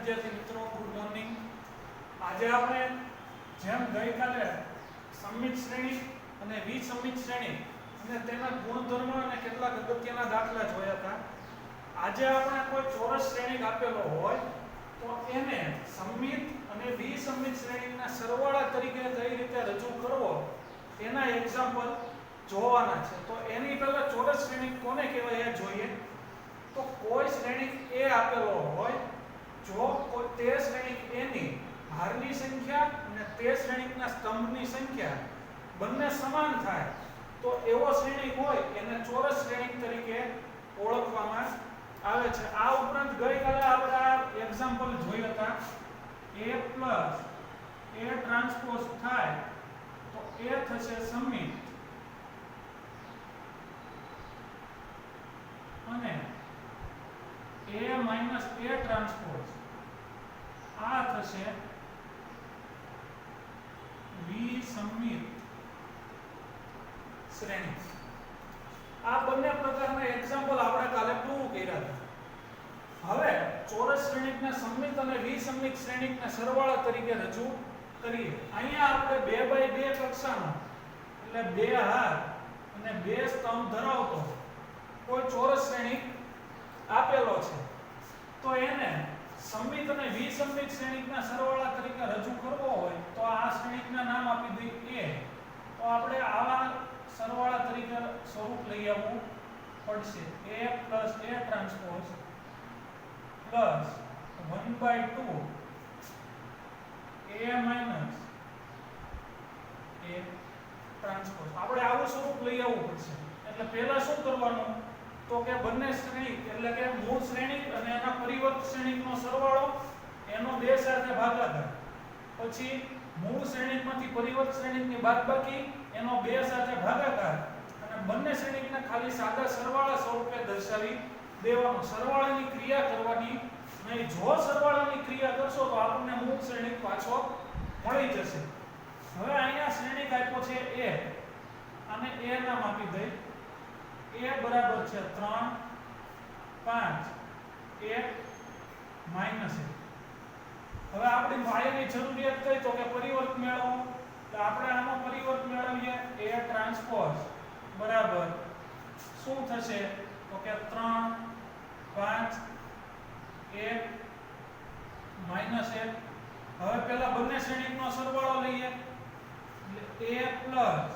વિદ્યાર્થી મિત્રો, good morning. આજે આપણે જેમ ગઈકાલે સમમિત શ્રેણી અને વિસમિત શ્રેણી અને તેના ગુણધર્મ અને કેટલાક અગત્યના દાખલા જોયા હતા. આજે આપણે કોઈ ચોરસ શ્રેણિક આપેલો હોય તો એને સમમિત અને વિસમિત શ્રેણિકના સરવાળા તરીકે કઈ રીતે રજૂ કરવો એના એક્ઝામ્પલ જોવાના છે. તો એની પહેલા ચોરસ શ્રેણિક કોને કહેવાય એ જોઈએ. તો કોઈ શ્રેણિક A આપેલો હોય, જો કોઈ તે શ્રેણિક A ની હારની સંખ્યા અને તે શ્રેણિકના સ્તંભની સંખ્યા બંને સમાન થાય તો એવો શ્રેણિક હોય એને ચોરસ શ્રેણિક તરીકે ઓળખવામાં આવે છે. આ ઉપરાંત ગઈકાલે આપણે આ એક્ઝામ્પલ જોયા હતા. A A ટ્રાન્સપોઝ થાય તો A થશે સમમિત અને A માઈનસ A ટ્રાન્સપોઝ આ થશે વિસમિત શ્રેણી. આ બંને પ્રકારના એક્ઝામ્પલ આપણે કાલે પ્રૂવ કર્યા હતા. હવે ચોરસ શ્રેણિકને સમમિત અને વિસમિત શ્રેણિકના સરવાળા તરીકે રજૂ કરીએ. અહીંયા આપણે 2x2 કક્ષાનો એટલે 2 હાર અને 2 સ્તંભ ધરાવતો કોઈ ચોરસ શ્રેણિક આપેલો છે. તો એને સમમિત અને વિસમિત શ્રેણિકના સરવાળા તરીકે રજૂ કરવો હોય તો આ શ્રેણિકના નામ આપી દઈએ A. તો આપણે આવા સરવાળા તરીકે સ્વરૂપ લઈ આવવું પડશે. A plus A transpose plus 1/2 A minus A transpose. આપણે આવું સ્વરૂપ લઈ આવવું પડશે. એટલે પહેલા શું કરવાનું તો કે બંને શ્રેણિક એટલે કે મૂળ શ્રેણિક અને એના પરિવર્ત શ્રેણિકનો સરવાળો એનો 2 સાથે ભાગાકાર, પછી મૂળ શ્રેણિકમાંથી પરિવર્ત શ્રેણિકની બાદબાકી એનો 2 સાથે ભાગાકાર અને બંને શ્રેણિકને ખાલી સાદા સરવાળા સ્વરૂપે દર્શાવી દેવાનો. સરવાળાની ક્રિયા કરવાની નહીં. જો સરવાળાની ક્રિયા કરશો તો આપણને મૂળ શ્રેણિક પાછો મળી જશે. હવે અહીંયા શ્રેણિક આપ્યો છે A અને A નામ આપી દઈ. A બરાબર છે 3 5 1 માઈનસ 1. હવે આપણી માયાની જરૂરિયાત કઈ તો કે પરિવર્ત મેળવો. તો આપણે આનો પરિવર્ત મેળવીએ. A ટ્રાન્સપોઝ બરાબર શું થશે તો કે 3 5 1 માઈનસ 1. હવે પહેલા બંને શ્રેણિકનો સરવાળો લઈએ. એટલે A પ્લસ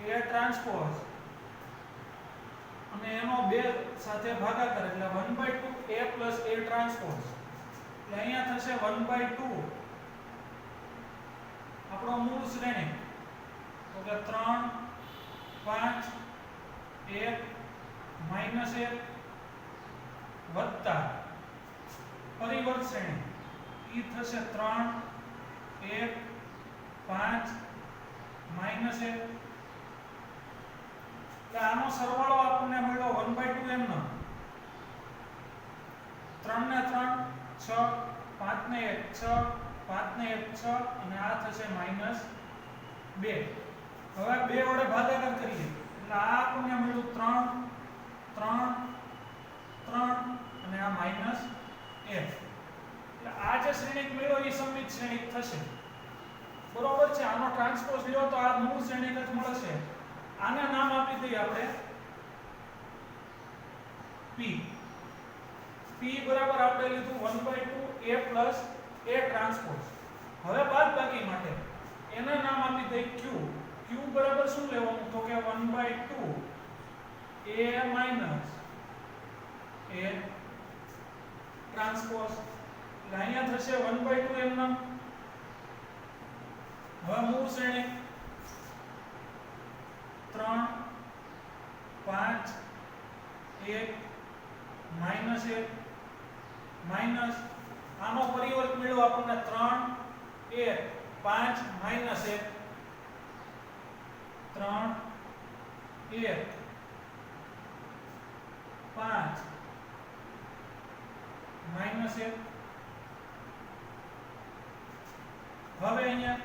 A ટ્રાન્સપોઝ અને એનો 2 સાથે ભાગાકાર એટલે 1/2 A plus A ટ્રાન્સપોઝ. એટલે અહીંયા થશે 1/2 આપણો મૂળ શ્રેણિક તો કે 3 5 1 માઈનસ 1 વત્તા પરિવર્ત શ્રેણિક ઈ થશે 3 1 5 માઈનસ 1. આનો સરવાળો આપણને મળ્યો 1/2 એમનો. 3 ને 3 6 5 ને 1 6 5 ને 1 6 અને આ થશે -2. હવે 2 વડે ભાગાકાર કરીએ એટલે આ આપણને મળ્યું 3 3 3 અને આ -1. એટલે આ જે શ્રેણિક મળ્યો એ સમમિત શ્રેણિક થશે. બરોબર છે. આનો ટ્રાન્સપોઝ લ્યો તો આ મૂળ શ્રેણિક જ મળશે. આને નામ આપી દઈએ આપણે P. P બરાબર આપણે લીધું 1/2 A plus A ટ્રાન્સપોઝ. હવે બાદબાકી માટે એના નામ આપી દઈએ Q. Q બરાબર શું લેવાનું તો કે 1/2 A minus A ટ્રાન્સપોઝ. એટલે અહીંયા થશે 1/2 એમ નામ. હવે મૂળ શ્રેણિક 3 5 1 માઈનસ 1 માઈનસ આનો પરિવર્ત મેળવો આપણને 3 1 5 માઈનસ 1 3 1 5 માઈનસ 1. હવે અહીંયા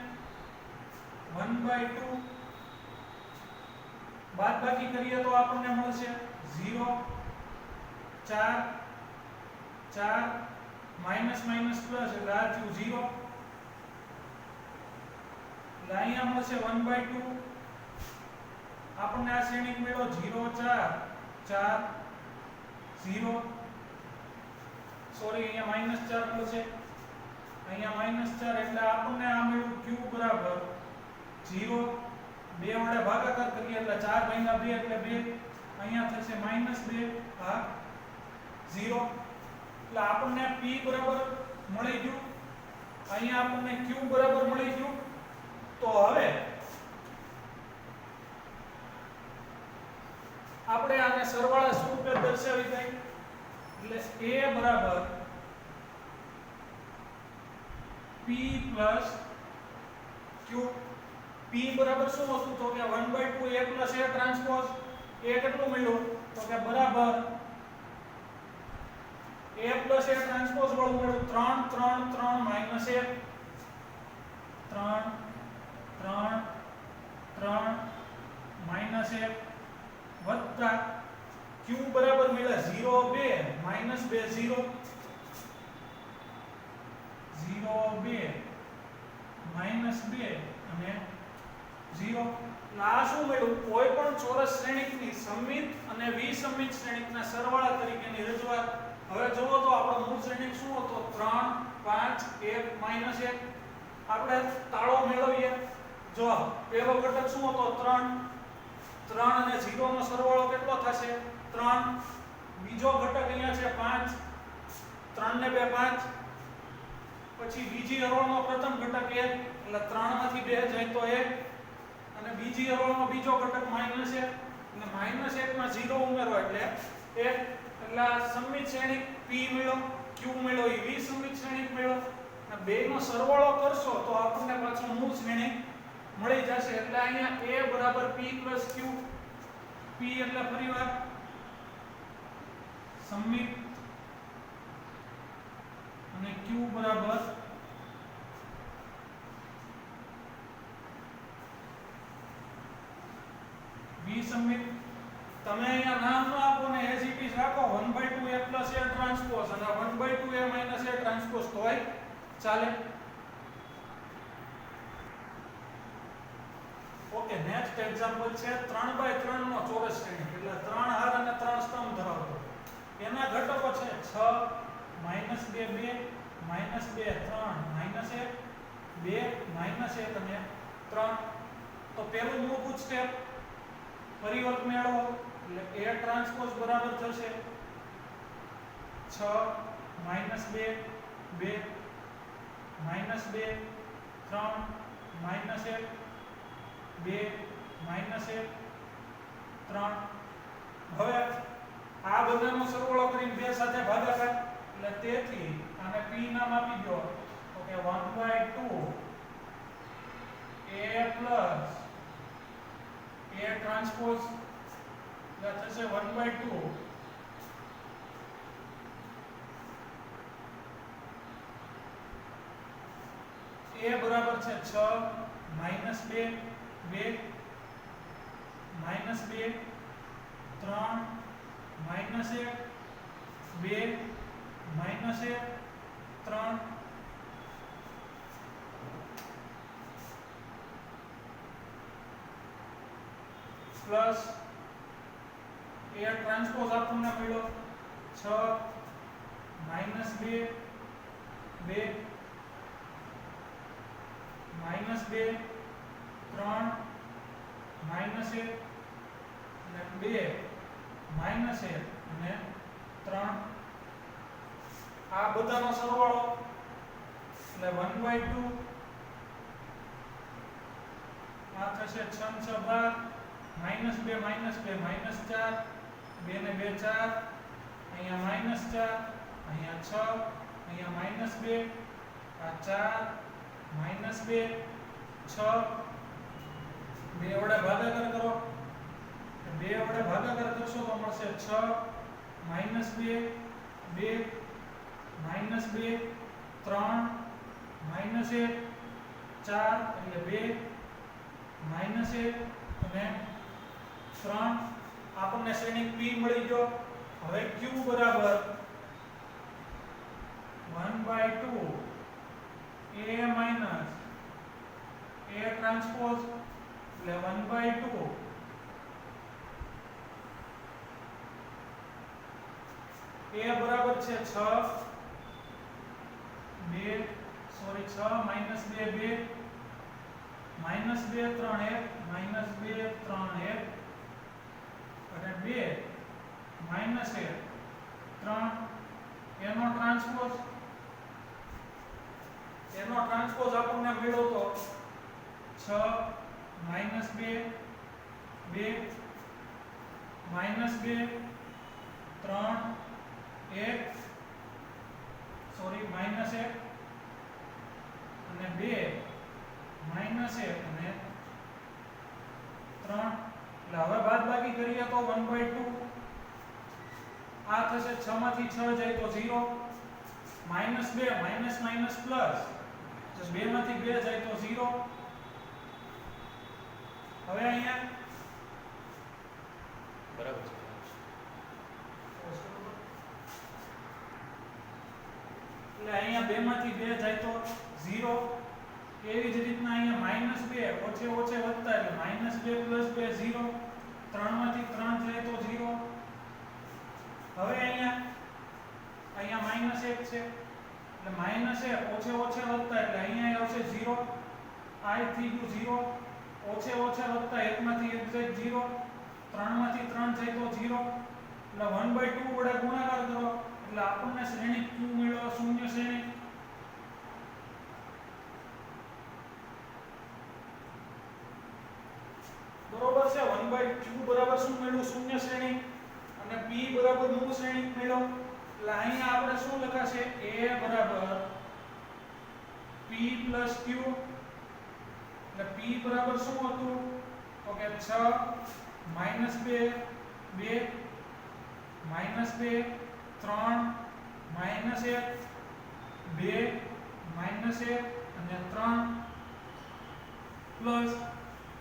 1/2 બાદબાકી કરીએ તો આપણને મળશે 0 4 4 માઇનસ માઇનસ પ્લસ એટલે આ થયું 0 એટલે અહીંયા મળશે 1/2 આપણને આ શ્રેણિક મળ્યો 0 4 4 0 સોરી અહીંયા -4 મળશે અહીંયા -4 એટલે આપણને આ મળ્યું q બરાબર 0 2 વડે ભાગાકાર કરીએ એટલે 4 ભાગ્યા 2 એટલે 2 અહીંયા થશે -2 ભાગ 0 એટલે આપણને p બરાબર મળી ગયું અહીંયા આપણને q બરાબર મળી ગયું તો હવે આપણે આને સરવાળા સ્વરૂપે દર્શાવી દઈએ એટલે a બરાબર p plus q p બરાબર શું હતું તો કે 1/2 a plus a transpose a કેટલું મળ્યું તો કે બરાબર a plus a ટ્રાન્સપોઝ વાળું મળ્યું 3 3 3 minus 1 3 3 3 minus 1 વત્તા q બરાબર મળ્યા 0 2 minus 2 0 0 2 minus 2 અને 0 આ શું મળ્યું કોઈ પણ ચોરસ શ્રેણિકની સમમિત અને વિસમમિત શ્રેણિકના સરવાળા તરીકેની રજૂઆત હવે જોવો તો આપણો મૂળ શ્રેણિક શું હતો 3 5 1 -1 આપણે તાળો મેળવીએ જો પહેલો ઘટક શું હતો 3 3 અને 0 નો સરવાળો કેટલો થશે 3 બીજો ઘટક અહીંયા છે 5 3 ને 2 5 પછી બીજી હરોળનો પ્રથમ ઘટક 1 એટલે 3 માંથી 2 જાય તો 1 અને બીજી હરોળનો બીજો ઘટક -1 એટલે -1 માં 0 ઉમેરો એટલે 1 એટલે આ સમમિત શ્રેણિક p મળ્યો q મળ્યો એ વિસમમિત શ્રેણિક મળ્યો અને બેનો સરવાળો કરશો તો આપણને પાછું મૂળ શ્રેણિક મળી જશે એટલે અહીંયા a બરાબર p q p એટલે ફરીવાર સમમિત અને q બરાબર વિસમમિત તમે અહીંયા નામ ન આપો ને એઝ ઇટ ઇઝ રાખો 1/2 a plus a ટ્રાન્સપોઝ અને 1/2 a minus a ટ્રાન્સપોઝ તોય ચાલે ઓકે નેક્સ્ટ એક્ઝામ્પલ છે 3/3 નો ચોરસ શ્રેણિક એટલે 3 હાર અને 3 સ્તંભ ધરાવતો એના ઘટકો છે 6 -2 2 -2 3 -1 2 -1 અને 3 તો પહેલું મૂળભૂત સ્ટેપ પરિવર્ત મેળવો એટલે a ટ્રાન્સપોઝ બરાબર થશે 6 -2 2 -2 3 -1 2 -1 3 હવે આ બધાનો સરવાળો કરીને 2 સાથે ભાગાકાર એટલે તેથી આને p નામ આપી દો તો કે 1/2 a plus a ટ્રાન્સપોઝ એટલે થશે 1/2 a બરાબર છે 6 -2 2 -2 3 -1 2 -1 3 પ્લસ a ટ્રાન્સપોઝ આપણને મળ્યો 6 -2 2 -2 3 -1 અને 2 -1 અને 3 આ બધાનો સરવાળો એટલે 1/2 આ થશે 6 6 12 -2 -2 -4 2 ને 2 4 અહીંયા -4 અહીંયા 6 અહીંયા -2 આ 4 -2 6 2 વડે ભાગાકાર કરો 2 વડે ભાગાકાર કરશો તો મળશે 6 -2 2 -2 3 -1 4 એટલે 2 -1 અને 3 આપણને શ્રેણિક p મળી ગયો હવે q બરાબર 1/2 1/2 A minus A ટ્રાન્સપોઝ એટલે 1/2 A બરાબર છે 6 2 સોરી 6 minus 2 2 minus 2 3 1 minus 2 3 1 અને 2 minus 1 3 એનો ટ્રાન્સપોઝ આપણને મળ્યો તો 6 minus 2 2 minus 2 3 1 સોરી minus 1 અને 2 minus 1 અને 3 એટલે હવે બાદબાકી કરીએ તો 1/2 આ થશે 6 માંથી 6 જાય તો 0 minus 2 minus minus plus તો 2 માંથી 2 જાય તો 0 હવે અહીંયા બરાબર છે એટલે અહીંયા 2 માંથી 2 જાય તો 0 એવી જ રીતના અહીંયા -2 ઓછે ઓછે વધતા એટલે -2 + 2 0 3 માંથી 3 જાય તો 0 હવે અહીંયા -1 છે એટલે -1 ઓછે ઓછે વધતા એટલે અહીંયા આવશે 0 I થી ગયું 0 ઓછે ઓછે વધતા 1 માંથી 1 જાય 0 3 માંથી 3 જાય તો 0 એટલે 1/2 વડે ગુણાકાર કરો એટલે આપણને શ્રેણી q મળ્યો શૂન્ય શ્રેણી બરોબર છે 1/q બરાબર શું મળ્યું શૂન્ય શ્રેણી અને p બરાબર મૂળ શ્રેણી મળ્યો એટલે અહીંયા આપણે શું લખાશે a બરાબર p + q એટલે p બરાબર શું હતું તો કે 6 -2 2 -2 3 -1 2 -1 અને 3 પ્લસ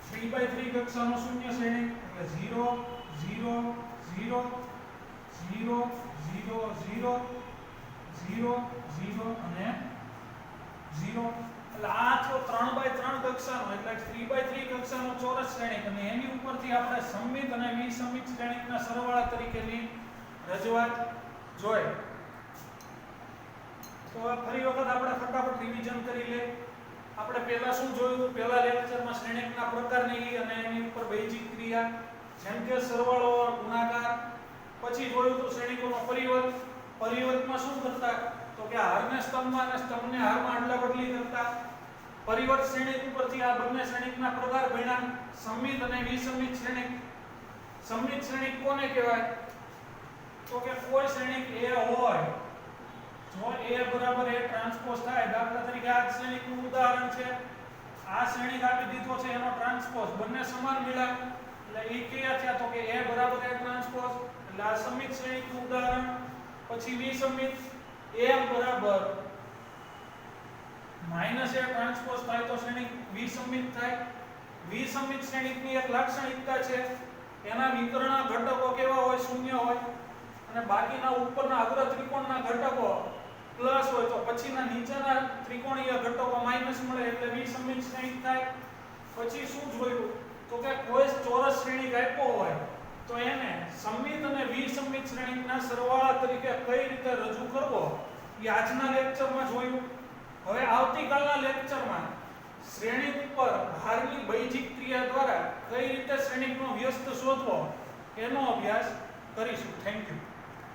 3/3 કક્ષાનો શૂન્ય શ્રેણી એટલે 0 0 0 0 0 0 0 0 અને 0 એટલે આ થયો 3/3 કક્ષાનો એટલે 3/3 કક્ષાનો ચોરસ શ્રેણિક અને એની ઉપરથી આપણે સમમિત અને વિસમિત શ્રેણિકના સરવાળા તરીકેની રજૂઆત જોઈ તો ફરી વખત આપણે ફટાફટ રિવિઝન કરી લે આપણે પહેલા શું જોયું પહેલા લેક્ચરમાં શ્રેણિકના પ્રકારની અને એની ઉપર બેઝિક ક્રિયા જેમ કે સરવાળો ગુણાકાર પછી જોયું તો શ્રેણિકોનો પરિવર્તમાં શું કરતા તો કે હારને સ્તંભમાં અને સ્તંભને હારમાં આડલા બદલી કરતા પરિવર્ત શ્રેણિક ઉપરથી આ બંને શ્રેણિકના પ્રકાર ભણ્યા સમમિત અને વિસમિત શ્રેણિક સમમિત શ્રેણિક કોને કહેવાય તો કે કોઈ શ્રેણિક a હોય જો a બરાબર a ટ્રાન્સપોઝ થાય દાખલા તરીકે આ શ્રેણિકનું ઉદાહરણ છે આ શ્રેણિક આપી દીધો છે એનો ટ્રાન્સપોઝ બંને સમાન મળ્યા એટલે એ કયા થયા તો કે a બરાબર a ટ્રાન્સપોઝ એટલે આ સમમિત શ્રેણિકનું ઉદાહરણ પછી વિસમિત a બરાબર -a ટ્રાન્સપોઝ થાય તો શ્રેણિક વિસમિત થાય વિસમિત શ્રેણિકની એક લાક્ષણિકતા છે એના વિકર્ણ ઘટકો કેવા હોય શૂન્ય હોય અને બાકીના ઉપરના અગ્ર ત્રિકોણના ઘટકો પ્લસ હોય તો પછીના નીચેના ત્રિકોણીય ઘટકો માઈનસ મળે એટલે વિસમિત શ્રેણિક થાય પછી શું જોયું તો કે કોઈ ચોરસ શ્રેણિક આપ્યો હોય તો એને સમમિત અને વિસમિત શ્રેણિકના સરવાળા તરીકે કઈ રીતે રજૂ કરવો એ આજના લેક્ચરમાં જોયું હવે આવતીકાલના લેક્ચરમાં શ્રેણિક ઉપર ભારની બૈજિક ક્રિયા દ્વારા કઈ રીતે શ્રેણિકનો વ્યસ્ત શોધવો એનો અભ્યાસ કરીશું થેન્ક યુ